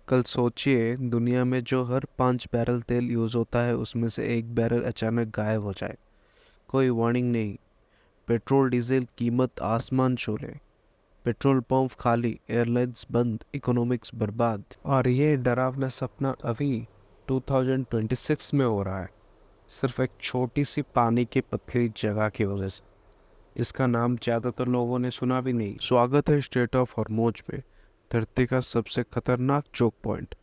कल सोचिए दुनिया में जो हर 5 बैरल तेल यूज़ होता है उसमें से 1 बैरल अचानक गायब हो जाए। कोई वार्निंग नहीं। पेट्रोल डीजल कीमत आसमान छू ले। पेट्रोल पंप खाली, एयरलाइंस बंद, इकोनॉमिक्स बर्बाद। और ये डरावना सपना अभी 2026 में हो रहा है, सिर्फ एक छोटी सी पानी की पथरी जगह की वजह से। इसका नाम ज़्यादातर लोगों ने सुना भी नहीं। स्वागत है स्ट्रेट ऑफ हॉर्मोज में, धरती का सबसे खतरनाक चोक पॉइंट।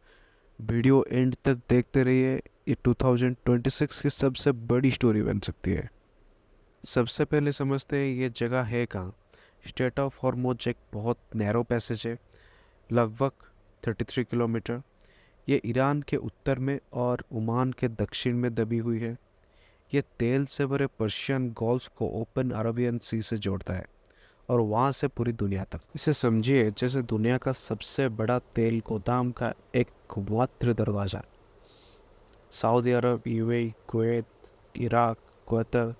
वीडियो एंड तक देखते रहिए, ये 2026 की सबसे बड़ी स्टोरी बन सकती है। सबसे पहले समझते हैं ये जगह है कहाँ। स्ट्रेट ऑफ हॉर्मोज एक बहुत नैरो पैसेज है, लगभग 33 किलोमीटर। ये ईरान के उत्तर में और ओमान के दक्षिण में दबी हुई है। ये तेल से भरे पर्शियन गोल्फ को ओपन अरबियन सी से जोड़ता है और वहाँ से पूरी दुनिया तक। इसे समझिए जैसे दुनिया का सबसे बड़ा तेल गोदाम का एक मात्र दरवाज़ा। सऊदी अरब, यूएई, कुवैत, इराक, कतर,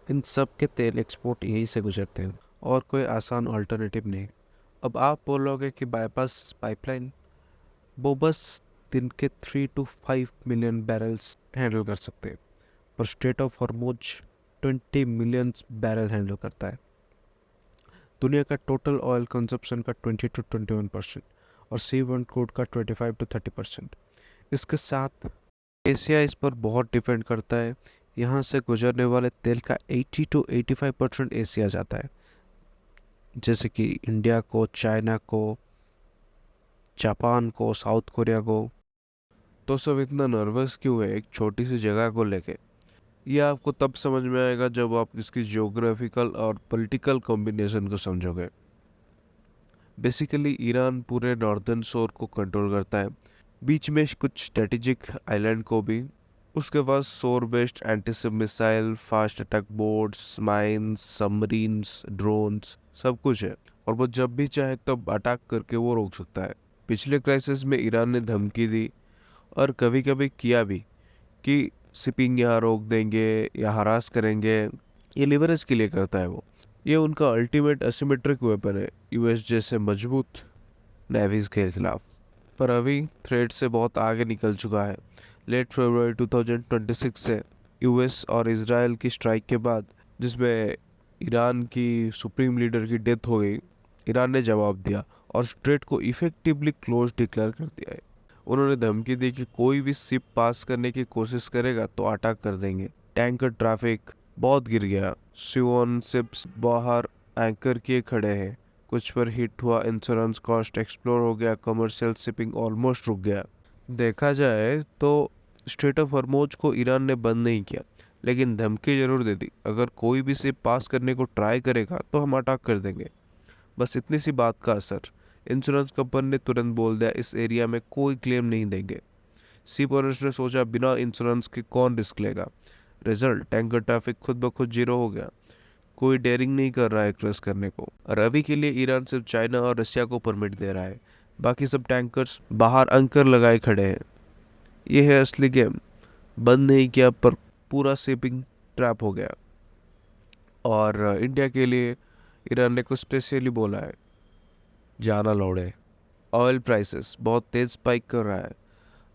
इन सब के तेल एक्सपोर्ट यहीं से गुजरते हैं और कोई आसान अल्टरनेटिव नहीं। अब आप बोलोगे कि बाईपास पाइपलाइन, वो बस दिन के 3 to 5 मिलियन बैरल्स हैंडल कर सकते हैं, पर straight of Hormuz 20 million barrel handle करता है। दुनिया का टोटल ऑयल कंजप्शन का 20 to 21% और सी वन क्रूड का 25 to 30%। इसके साथ एशिया इस पर बहुत डिपेंड करता है। यहाँ से गुजरने वाले तेल का 80 to 85% एशिया जाता है, जैसे कि इंडिया को, चाइना को, जापान को, साउथ कोरिया को। तो सब इतना नर्वस क्यों है एक छोटी सी जगह को लेके? ये आपको तब समझ में आएगा जब आप इसकी ज्योग्राफिकल और पॉलिटिकल कॉम्बिनेशन को समझोगे। बेसिकली ईरान पूरे नॉर्दर्न शोर को कंट्रोल करता है, बीच में कुछ स्ट्रेटेजिक आइलैंड को भी। उसके पास शोर based anti missile, fast attack boats, mines, submarines, drones, सब कुछ है। और वो जब भी चाहे तब अटैक करके वो रोक सकता है। पिछले क्राइसिस में ईरान ने धमकी दी और कभी कभी किया भी कि शिपिंग यहाँ रोक देंगे या हरास करेंगे। ये लिवरेज के लिए करता है वो। ये उनका अल्टीमेट असिमेट्रिक वेपन है यूएस जैसे मजबूत नेवीज के खिलाफ। पर अभी थ्रेड से बहुत आगे निकल चुका है। लेट फरवरी 2026 से यूएस और इसराइल की स्ट्राइक के बाद, जिसमें ईरान की सुप्रीम लीडर की डेथ हो गई, ईरान ने जवाब दिया और स्ट्रेट को इफेक्टिवली क्लोज डिक्लेयर कर दिया है। उन्होंने धमकी दी कि कोई भी शिप पास करने की कोशिश करेगा तो अटैक कर देंगे। टैंकर ट्रैफिक बहुत गिर गया। सिवन शिप्स बाहर एंकर किए खड़े हैं, कुछ पर हिट हुआ, इंश्योरेंस कॉस्ट एक्सप्लोर हो गया, कमर्शियल शिपिंग ऑलमोस्ट रुक गया। देखा जाए तो स्ट्रेट ऑफ हॉर्मुज को ईरान ने बंद नहीं किया, लेकिन धमकी जरूर दे दी, अगर कोई भी शिप पास करने को ट्राई करेगा तो हम अटैक कर देंगे। बस इतनी सी बात का असर। इंश्योरेंस कंपनी ने तुरंत बोल दिया इस एरिया में कोई क्लेम नहीं देंगे। शिप ओनर्स ने सोचा बिना इंश्योरेंस के कौन रिस्क लेगा। रिजल्ट, टैंकर ट्रैफिक खुद ब खुद जीरो हो गया। कोई डेयरिंग नहीं कर रहा है क्रॉस करने को। और अभी के लिए ईरान सिर्फ चाइना और रशिया को परमिट दे रहा है, बाकी सब टैंकर्स बाहर अंकर लगाए खड़े हैं। ये है असली गेम। बंद नहीं किया पर पूरा शिपिंग ट्रैप हो गया। और इंडिया के लिए ईरान ने कुछ स्पेशली बोला है, जाना लौड़े। ऑयल प्राइसेस बहुत तेज स्पाइक कर रहा है।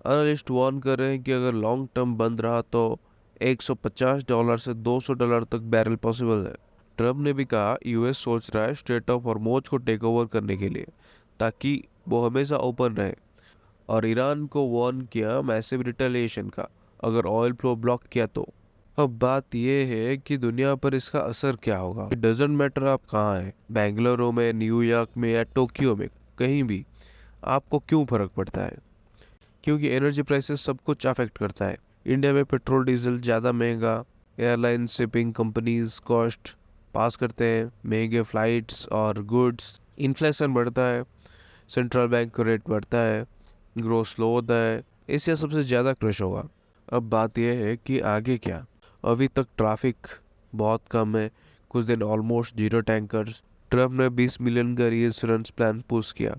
एनालिस्ट वार्न कर रहे हैं कि अगर लॉन्ग टर्म बंद रहा तो $150 से $200 तक बैरल पॉसिबल है। ट्रम्प ने भी कहा यूएस सोच रहा है स्ट्रेट ऑफ हॉर्मुज को टेक ओवर करने के लिए, ताकि वो हमेशा ओपन रहे। और ईरान को वार्न किया मैसिव रिटेलिएशन का अगर ऑयल फ्लो ब्लॉक किया तो। अब बात यह है कि दुनिया पर इसका असर क्या होगा। इट डजेंट मैटर आप कहाँ हैं, बेंगलुरु में, न्यूयॉर्क में या टोक्यो में, कहीं भी आपको क्यों फर्क पड़ता है? क्योंकि एनर्जी प्राइसेस सब कुछ अफेक्ट करता है। इंडिया में पेट्रोल डीजल ज़्यादा महंगा, एयरलाइन शिपिंग कंपनीज कॉस्ट पास करते हैं, महंगे फ्लाइट्स और गुड्स, इन्फ्लेशन बढ़ता है, सेंट्रल बैंक का रेट बढ़ता है, ग्रोथ स्लो होता है। एशिया सबसे ज़्यादा क्रश होगा। अब बात यह है कि आगे क्या। अभी तक ट्रैफिक बहुत कम है, कुछ दिन ऑलमोस्ट जीरो टैंकर्स। ट्रम्प ने 20 मिलियन का रीइंश्योरेंस प्लान पुश किया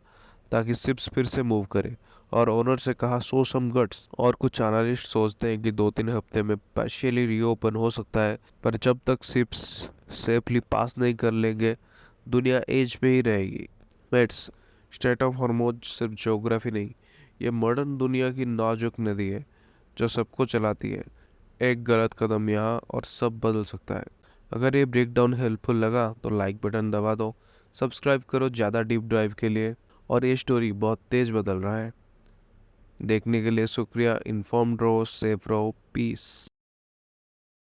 ताकि शिप्स फिर से मूव करे, और ओनर से कहा सो सम गट्स। और कुछ एनालिस्ट सोचते हैं कि 2-3 हफ्ते में पार्शियली रीओपन हो सकता है, पर जब तक शिप्स सेफली पास नहीं कर लेंगे दुनिया एज पे ही रहेगी। मेट्स, स्ट्रेट ऑफ हॉर्मुज सिर्फ ज्योग्राफी नहीं, ये मॉडर्न दुनिया की नाजुक नदी है जो सबको चलाती है। एक गलत कदम यहाँ और सब बदल सकता है। अगर ये ब्रेकडाउन हेल्पफुल लगा तो लाइक बटन दबा दो, सब्सक्राइब करो ज़्यादा डीप ड्राइव के लिए। और ये स्टोरी बहुत तेज बदल रहा है। देखने के लिए शुक्रिया। इन्फॉर्म्ड रहो, सेफ रहो, पीस।